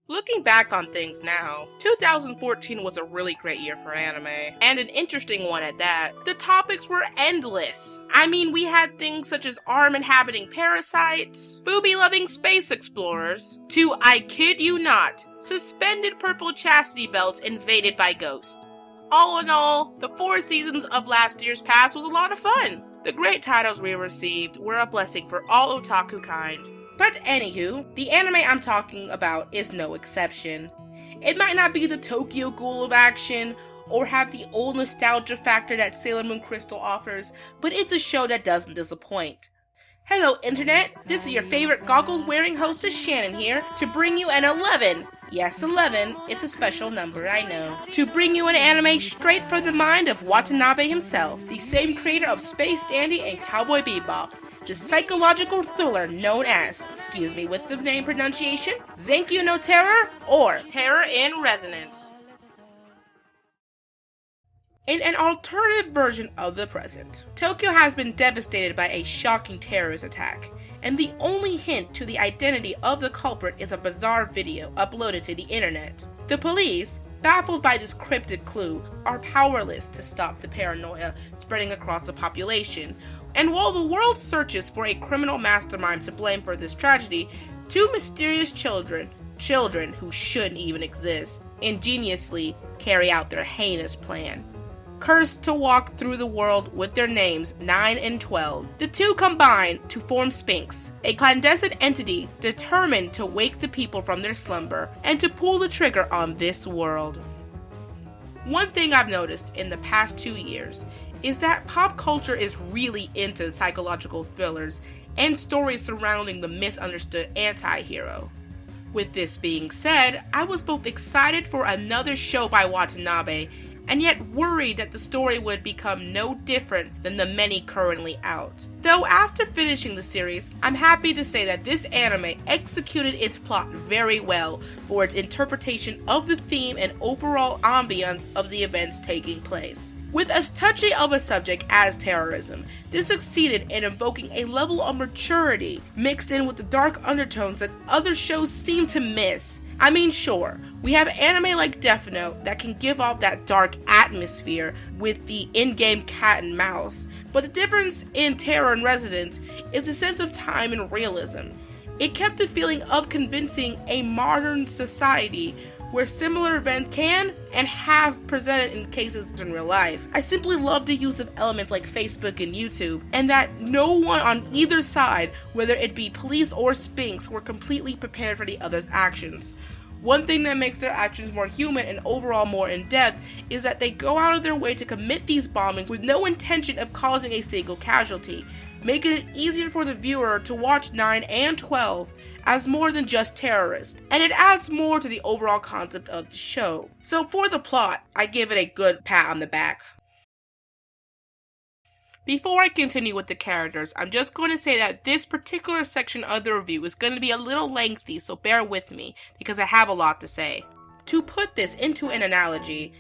Looking back on things now, 2014 was a really great year for anime, and an interesting one at that. The topics were endless. I mean, we had things such as arm-inhabiting parasites, booby-loving space explorers, to, I kid you not, suspended purple chastity belts invaded by ghosts. All in all, the 4 seasons of last year's past was a lot of fun. The great titles we received were a blessing for all otaku kind. But anywho, the anime I'm talking about is no exception. It might not be the Tokyo Ghoul of action, or have the old nostalgia factor that Sailor Moon Crystal offers, but it's a show that doesn't disappoint. Hello Internet, this is your favorite goggles-wearing hostess Shannon here, to bring you an 11, yes 11, it's a special number I know, to bring you an anime straight from the mind of Watanabe himself, the same creator of Space Dandy and Cowboy Bebop. The psychological thriller known as, excuse me with the name pronunciation, Zankyu no Terror, or Terror in Resonance. In an alternative version of the present, Tokyo has been devastated by a shocking terrorist attack, and the only hint to the identity of the culprit is a bizarre video uploaded to the internet. The police, baffled by this cryptic clue, are powerless to stop the paranoia spreading across the population. And while the world searches for a criminal mastermind to blame for this tragedy, 2 mysterious children who shouldn't even exist, ingeniously carry out their heinous plan. Cursed to walk through the world with their names 9 and 12, the 2 combine to form Sphinx, a clandestine entity determined to wake the people from their slumber and to pull the trigger on this world. One thing I've noticed in the past 2 years is that pop culture is really into psychological thrillers and stories surrounding the misunderstood anti-hero. With this being said, I was both excited for another show by Watanabe and yet worried that the story would become no different than the many currently out. Though after finishing the series, I'm happy to say that this anime executed its plot very well for its interpretation of the theme and overall ambience of the events taking place. With as touchy of a subject as terrorism, this succeeded in evoking a level of maturity mixed in with the dark undertones that other shows seem to miss. I mean, sure, we have anime like Death Note that can give off that dark atmosphere with the in-game cat and mouse, but the difference in Terror in Resonance is the sense of time and realism. It kept a feeling of convincing a modern society where similar events can and have presented in cases in real life. I simply love the use of elements like Facebook and YouTube, and that no one on either side, whether it be police or Sphinx, were completely prepared for the other's actions. One thing that makes their actions more human and overall more in-depth is that they go out of their way to commit these bombings with no intention of causing a single casualty, making it easier for the viewer to watch 9 and 12 as more than just terrorists, and it adds more to the overall concept of the show. So for the plot, I give it a good pat on the back. Before I continue with the characters, I'm just going to say that this particular section of the review is going to be a little lengthy, so bear with me, because I have a lot to say. To put this into an analogy,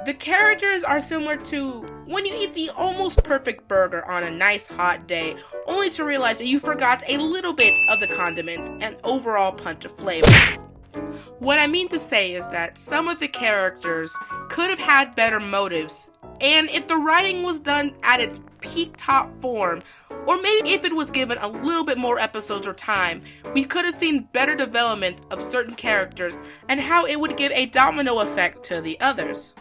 the characters are similar to when you eat the almost perfect burger on a nice hot day, only to realize that you forgot a little bit of the condiments and overall punch of flavor. What I mean to say is that some of the characters could have had better motives, and if the writing was done at its peak top form, or maybe if it was given a little bit more episodes or time, we could have seen better development of certain characters and how it would give a domino effect to the others.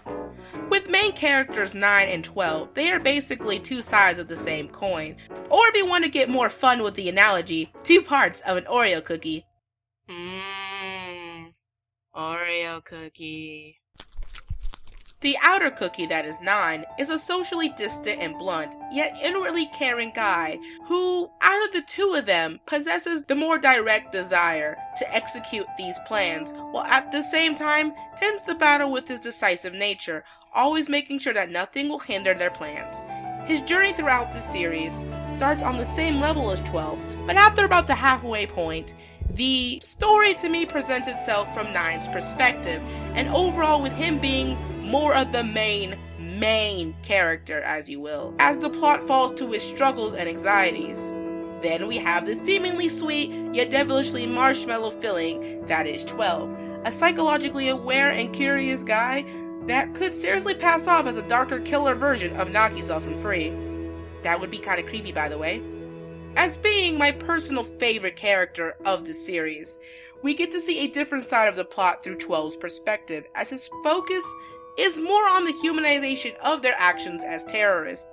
With main characters 9 and 12, they are basically 2 sides of the same coin. Or if you want to get more fun with the analogy, 2 parts of an Oreo cookie. Oreo cookie. The outer cookie, that is 9, is a socially distant and blunt, yet inwardly caring guy who, out of the 2 of them, possesses the more direct desire to execute these plans, while at the same time tends to battle with his decisive nature, always making sure that nothing will hinder their plans. His journey throughout the series starts on the same level as 12, but after about the halfway point, the story to me presents itself from 9's perspective, and overall with him being more of the main main character, as you will, as the plot falls to his struggles and anxieties. Then we have the seemingly sweet, yet devilishly marshmallow filling that is 12, a psychologically aware and curious guy that could seriously pass off as a darker killer version of Knock Yourself and Free. That would be kinda creepy, by the way. As being my personal favorite character of the series, we get to see a different side of the plot through 12's perspective, as his focus is more on the humanization of their actions as terrorists.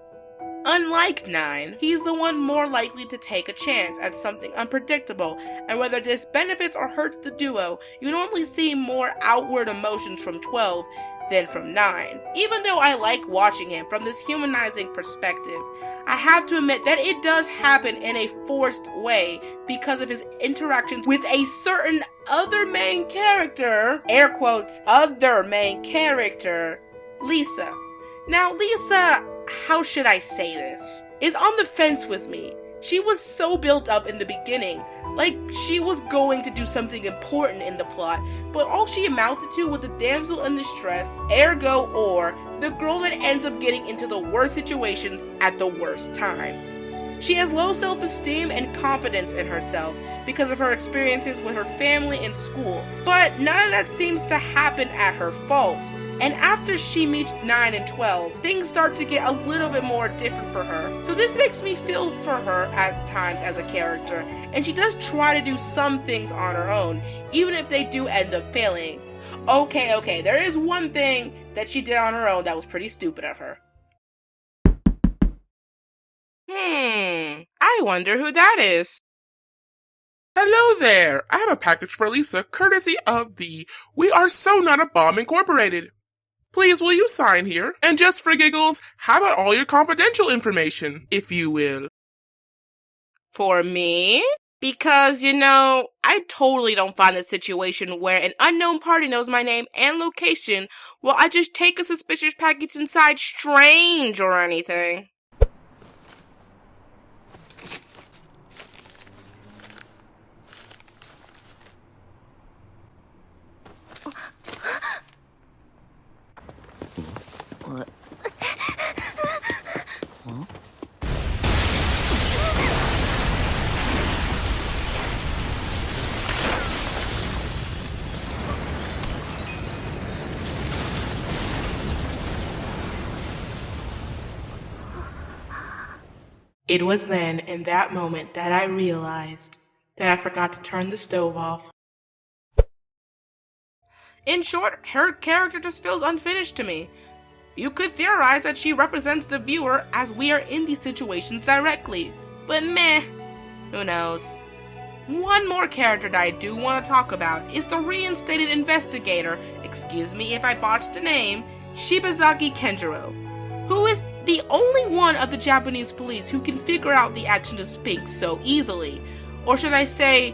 Unlike 9, he's the one more likely to take a chance at something unpredictable, and whether this benefits or hurts the duo, you normally see more outward emotions from 12 than from 9. Even though I like watching him from this humanizing perspective, I have to admit that it does happen in a forced way because of his interactions with a certain other main character, air quotes, other main character, Lisa. Now, Lisa, how should I say this, is on the fence with me. She was so built up in the beginning, like she was going to do something important in the plot, but all she amounted to was the damsel in distress, ergo or the girl that ends up getting into the worst situations at the worst time. She has low self-esteem and confidence in herself because of her experiences with her family and school, but none of that seems to happen at her fault. And after she meets 9 and 12, things start to get a little bit more different for her. So this makes me feel for her at times as a character, and she does try to do some things on her own, even if they do end up failing. Okay, there is one thing that she did on her own that was pretty stupid of her. I wonder who that is. Hello there! I have a package for Lisa, courtesy of the We Are So Not a Bomb Incorporated. Please, will you sign here? And just for giggles, how about all your confidential information, if you will? For me? Because, I totally don't find a situation where an unknown party knows my name and location while I just take a suspicious package inside strange or anything. What? Huh? It was then, in that moment, that I realized that I forgot to turn the stove off. In short, her character just feels unfinished to me. You could theorize that she represents the viewer as we are in these situations directly, but meh, who knows. One more character that I do want to talk about is the reinstated investigator, excuse me if I botched the name, Shibazaki Kenjiro, who is the only one of the Japanese police who can figure out the actions of Spinks so easily, or should I say,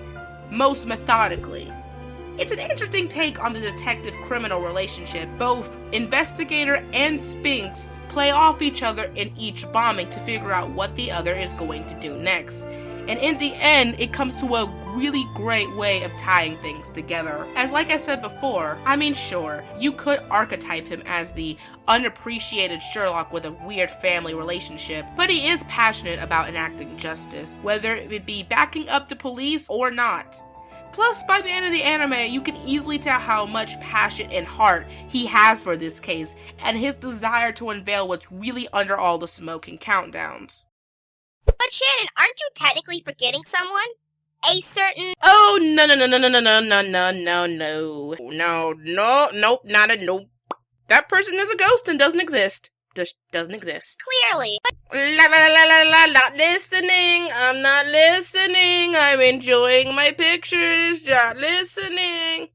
most methodically. It's an interesting take on the detective-criminal relationship. Both investigator and Spinks play off each other in each bombing to figure out what the other is going to do next. And in the end, it comes to a really great way of tying things together. As like I said before, sure, you could archetype him as the unappreciated Sherlock with a weird family relationship, but he is passionate about enacting justice, whether it be backing up the police or not. Plus, by the end of the anime, you can easily tell how much passion and heart he has for this case, and his desire to unveil what's really under all the smoke and countdowns. But Shannon, aren't you technically forgetting someone? A certain... Oh, no. Nope, not a nope. That person is a ghost and doesn't exist. Just doesn't exist. Clearly. Not listening. I'm not listening. I'm enjoying my pictures. Not listening.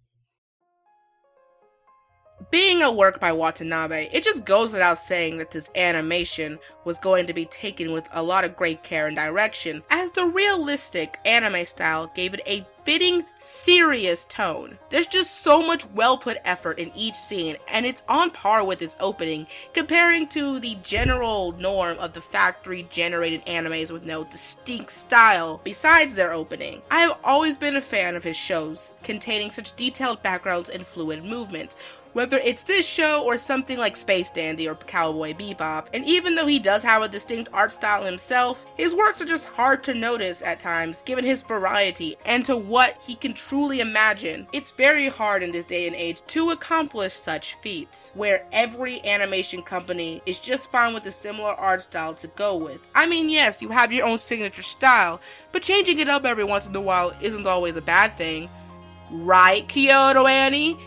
Being a work by Watanabe, it just goes without saying that this animation was going to be taken with a lot of great care and direction, as the realistic anime style gave it a fitting, serious tone. There's just so much well-put effort in each scene, and it's on par with its opening, comparing to the general norm of the factory-generated animes with no distinct style besides their opening. I have always been a fan of his shows, containing such detailed backgrounds and fluid movements, whether it's this show or something like Space Dandy or Cowboy Bebop. And even though he does have a distinct art style himself, his works are just hard to notice at times given his variety and to what he can truly imagine. It's very hard in this day and age to accomplish such feats, where every animation company is just fine with a similar art style to go with. I mean, yes, you have your own signature style, but changing it up every once in a while isn't always a bad thing. Right, Kyoto Annie?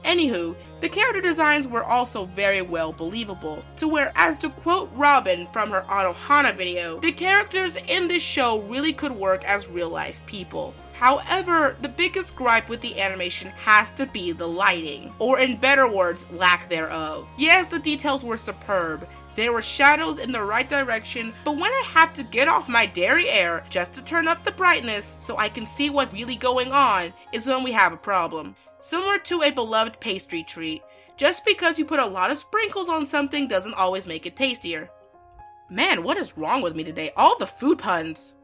Anywho, the character designs were also very well believable, to where, as to quote Robin from her Anohana video, the characters in this show really could work as real-life people. However, the biggest gripe with the animation has to be the lighting, or in better words, lack thereof. Yes, the details were superb. There were shadows in the right direction, but when I have to get off my derriere just to turn up the brightness so I can see what's really going on is when we have a problem. Similar to a beloved pastry treat, just because you put a lot of sprinkles on something doesn't always make it tastier. Man, what is wrong with me today? All the food puns!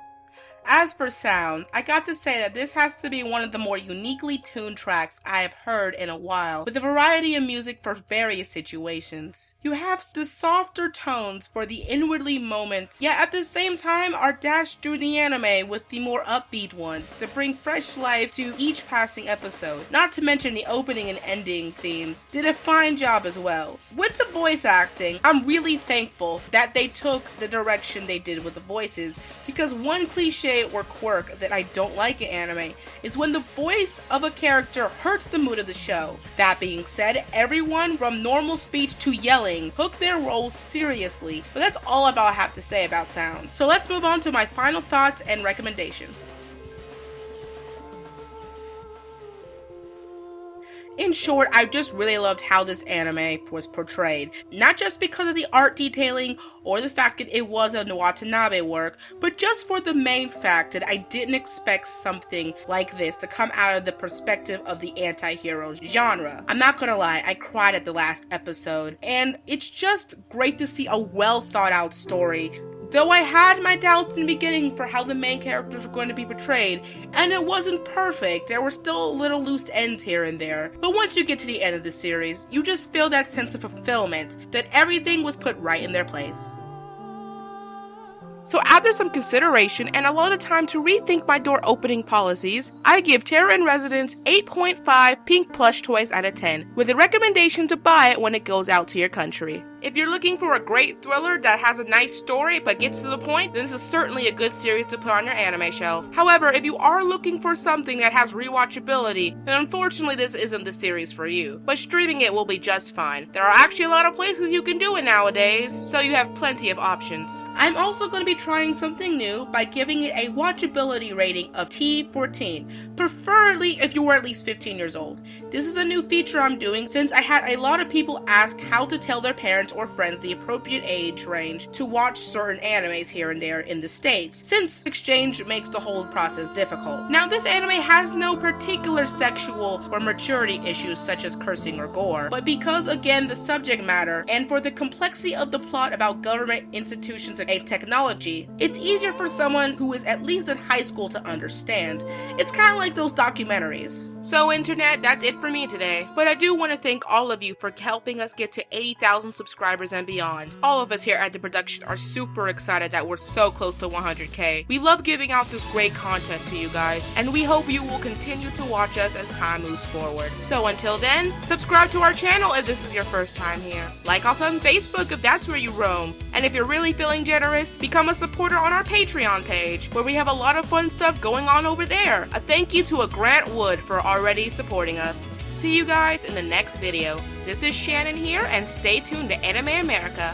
As for sound, I got to say that this has to be one of the more uniquely tuned tracks I have heard in a while, with a variety of music for various situations. You have the softer tones for the inwardly moments, yet at the same time are dashed through the anime with the more upbeat ones to bring fresh life to each passing episode. Not to mention the opening and ending themes did a fine job as well. With the voice acting, I'm really thankful that they took the direction they did with the voices, because one cliche or quirk that I don't like in anime is when the voice of a character hurts the mood of the show. That being said, everyone from normal speech to yelling took their roles seriously, but that's all I have to say about sound. So let's move on to my final thoughts and recommendation. In short, I just really loved how this anime was portrayed. Not just because of the art detailing or the fact that it was a Watanabe work, but just for the main fact that I didn't expect something like this to come out of the perspective of the anti-hero genre. I'm not gonna lie, I cried at the last episode, and it's just great to see a well thought out story. Though I had my doubts in the beginning for how the main characters were going to be portrayed, and it wasn't perfect, there were still little loose ends here and there. But once you get to the end of the series, you just feel that sense of fulfillment, that everything was put right in their place. So after some consideration and a lot of time to rethink my door opening policies, I give Terror in Residence 8.5 pink plush toys out of 10, with a recommendation to buy it when it goes out to your country. If you're looking for a great thriller that has a nice story but gets to the point, then this is certainly a good series to put on your anime shelf. However, if you are looking for something that has rewatchability, then unfortunately this isn't the series for you. But streaming it will be just fine. There are actually a lot of places you can do it nowadays, so you have plenty of options. I'm also going to be trying something new by giving it a watchability rating of T14, preferably if you were at least 15 years old. This is a new feature I'm doing since I had a lot of people ask how to tell their parents or friends the appropriate age range to watch certain animes here and there in the States, since exchange makes the whole process difficult. Now, this anime has no particular sexual or maturity issues such as cursing or gore, but because again the subject matter and for the complexity of the plot about government institutions and technology, it's easier for someone who is at least in high school to understand. It's kind of like those documentaries. So internet, that's it for me today, but I do want to thank all of you for helping us get to 80,000 subscribers and beyond. All of us here at the production are super excited that we're so close to 100k. We love giving out this great content to you guys, and we hope you will continue to watch us as time moves forward. So until then, subscribe to our channel if this is your first time here. Like us on Facebook if that's where you roam. And if you're really feeling generous, become a supporter on our Patreon page, where we have a lot of fun stuff going on over there. A thank you to Grant Wood for already supporting us. See you guys in the next video. This is Shannon here, and stay tuned to Anime America.